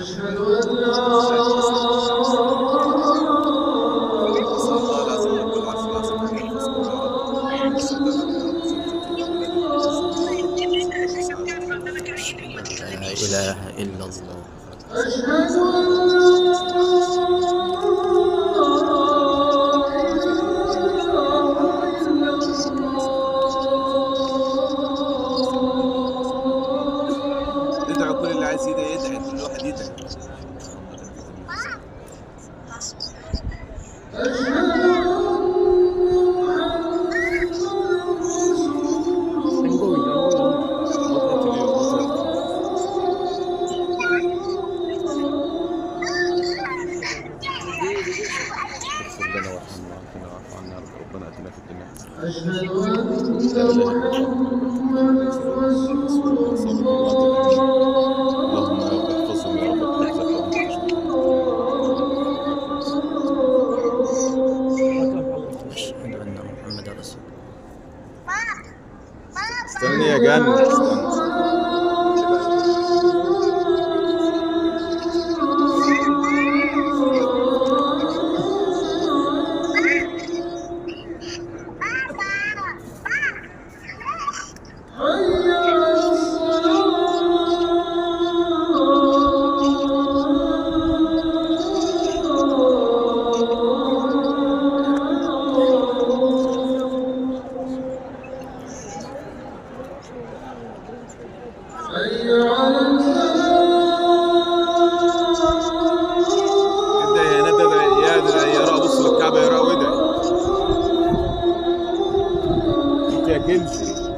أشهد أن لا إله إلا الله. أشهد أن ادعوا كل اللي عايز يدعي، كل واحد يدعي. اغفر لنا وارحمنا وعافنا واعف عنا يا رب. ربنا اتنا في الدنيا حسنه. أشهد أن محمدا رسول الله. اللهم يا رب احفظهم يا رب بحفظك وانت تشهد. أشهد أن محمدا رسول الله. استني يا جنة، استني. حي على حي على ابدأ يا ندى، ادعي يا رب، بص للكعبة يا رب وادعي. انت يا كنزي.